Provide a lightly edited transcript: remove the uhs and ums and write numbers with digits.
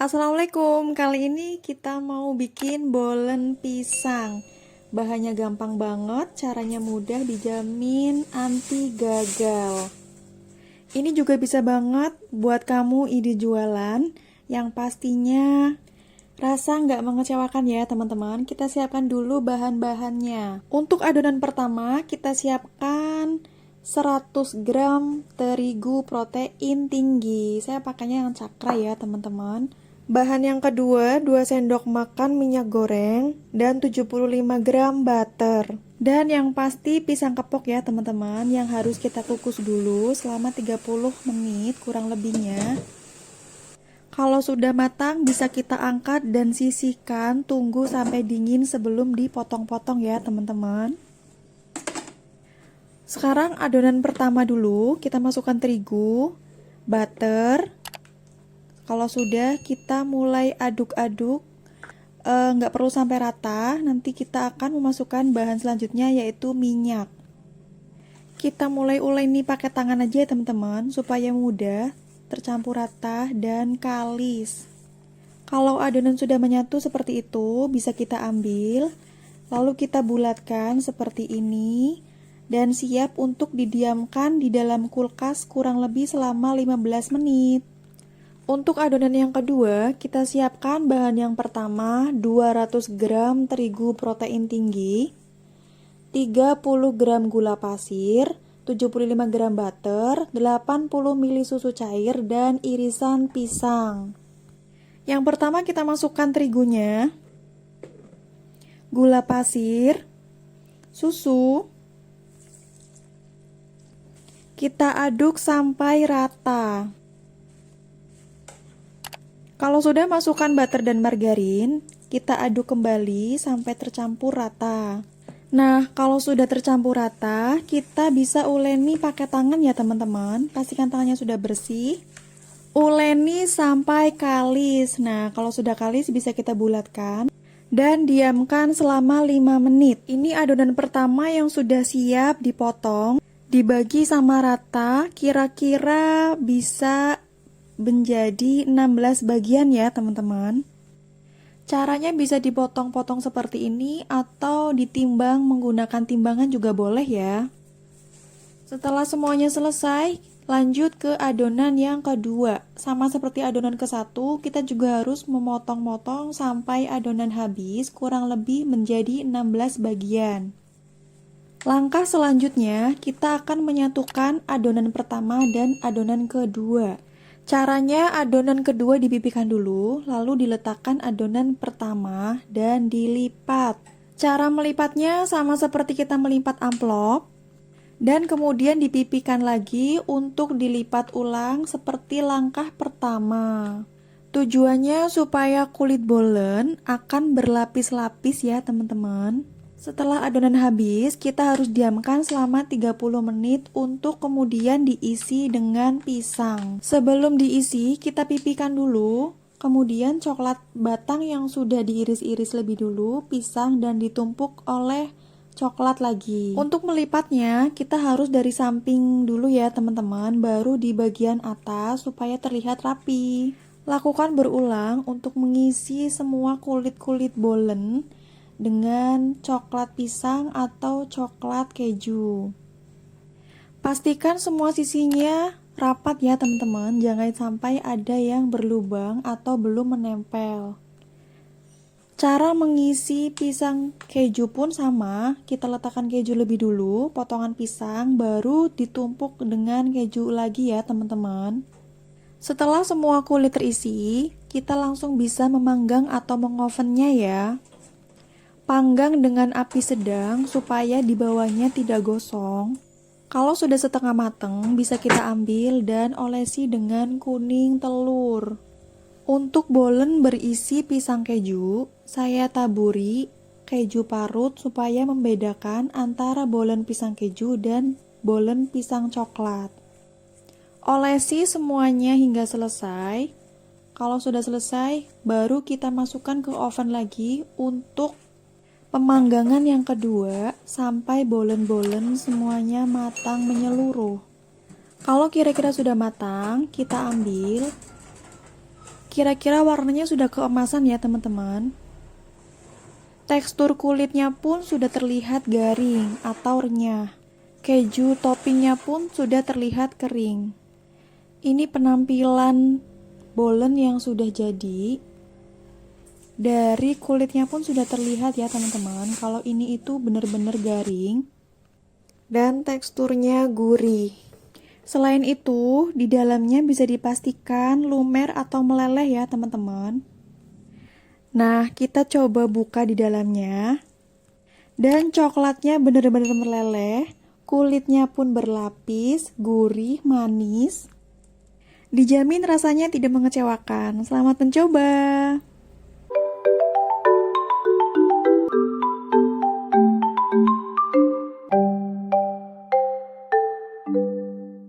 Assalamualaikum, kali ini kita mau bikin bolen pisang. Bahannya gampang banget, caranya mudah, dijamin anti gagal. Ini juga bisa banget buat kamu ide jualan yang pastinya rasa nggak mengecewakan ya teman-teman. Kita siapkan dulu bahan-bahannya. Untuk adonan pertama kita siapkan 100 gram terigu protein tinggi. Saya pakainya yang cakra ya teman-teman. Bahan yang kedua 2 sendok makan minyak goreng dan 75 gram butter. Dan yang pasti pisang kepok ya teman-teman, yang harus kita kukus dulu selama 30 menit kurang lebihnya. Kalau sudah matang bisa kita angkat dan sisihkan, tunggu sampai dingin sebelum dipotong-potong ya teman-teman. Sekarang adonan pertama dulu, kita masukkan terigu, butter. Kalau sudah kita mulai aduk-aduk, nggak perlu sampai rata. Nanti kita akan memasukkan bahan selanjutnya yaitu minyak. Kita mulai uleni pakai tangan aja ya teman-teman, supaya mudah tercampur rata dan kalis. Kalau adonan sudah menyatu seperti itu, bisa kita ambil, lalu kita bulatkan seperti ini, dan siap untuk didiamkan di dalam kulkas kurang lebih selama 15 menit. Untuk adonan yang kedua, kita siapkan bahan yang pertama 200 gram terigu protein tinggi, 30 gram gula pasir, 75 gram butter, 80 ml susu cair, dan irisan pisang. Yang pertama kita masukkan terigunya, gula pasir, susu. Kita aduk sampai rata. Kalau sudah masukkan butter dan margarin, kita aduk kembali sampai tercampur rata. Nah, kalau sudah tercampur rata, kita bisa uleni pakai tangan ya teman-teman. Pastikan tangannya sudah bersih. Uleni sampai kalis. Nah, kalau sudah kalis bisa kita bulatkan dan diamkan selama 5 menit. Ini adonan pertama yang sudah siap dipotong. Dibagi sama rata, kira-kira bisa menjadi 16 bagian ya teman-teman. Caranya bisa dipotong-potong seperti ini atau ditimbang menggunakan timbangan juga boleh ya. Setelah semuanya selesai, lanjut ke adonan yang kedua. Sama seperti adonan ke satu, kita juga harus memotong-motong sampai adonan habis, kurang lebih menjadi 16 bagian. Langkah selanjutnya, kita akan menyatukan adonan pertama dan adonan kedua. Caranya adonan kedua dipipihkan dulu, lalu diletakkan adonan pertama dan dilipat. Cara melipatnya sama seperti kita melipat amplop, dan kemudian dipipihkan lagi untuk dilipat ulang seperti langkah pertama. Tujuannya supaya kulit bolen akan berlapis-lapis ya teman-teman. Setelah adonan habis, kita harus diamkan selama 30 menit untuk kemudian diisi dengan pisang. Sebelum diisi, kita pipihkan dulu, kemudian coklat batang yang sudah diiris-iris lebih dulu, pisang dan ditumpuk oleh coklat lagi. Untuk melipatnya, kita harus dari samping dulu ya teman-teman, baru di bagian atas supaya terlihat rapi. Lakukan berulang untuk mengisi semua kulit-kulit bolen dengan coklat pisang atau coklat keju. Pastikan semua sisinya rapat ya teman-teman, jangan sampai ada yang berlubang atau belum menempel. Cara mengisi pisang keju pun sama, kita letakkan keju lebih dulu, potongan pisang, baru ditumpuk dengan keju lagi ya teman-teman. Setelah semua kulit terisi, kita langsung bisa memanggang atau mengovennya ya. Panggang dengan api sedang supaya di bawahnya tidak gosong. Kalau sudah setengah matang, bisa kita ambil dan olesi dengan kuning telur. Untuk bolen berisi pisang keju, saya taburi keju parut supaya membedakan antara bolen pisang keju dan bolen pisang coklat. Olesi semuanya hingga selesai. Kalau sudah selesai, baru kita masukkan ke oven lagi untuk pemanggangan yang kedua sampai bolen-bolen semuanya matang menyeluruh. Kalau kira-kira sudah matang, kita ambil. Kira-kira warnanya sudah keemasan ya teman-teman. Tekstur kulitnya pun sudah terlihat garing atau renyah. Keju toppingnya pun sudah terlihat kering. Ini penampilan bolen yang sudah jadi. Dari kulitnya pun sudah terlihat ya teman-teman, kalau ini itu benar-benar garing dan teksturnya gurih. Selain itu, di dalamnya bisa dipastikan lumer atau meleleh ya teman-teman. Nah, kita coba buka di dalamnya. Dan coklatnya benar-benar meleleh, kulitnya pun berlapis, gurih, manis. Dijamin rasanya tidak mengecewakan. Selamat mencoba!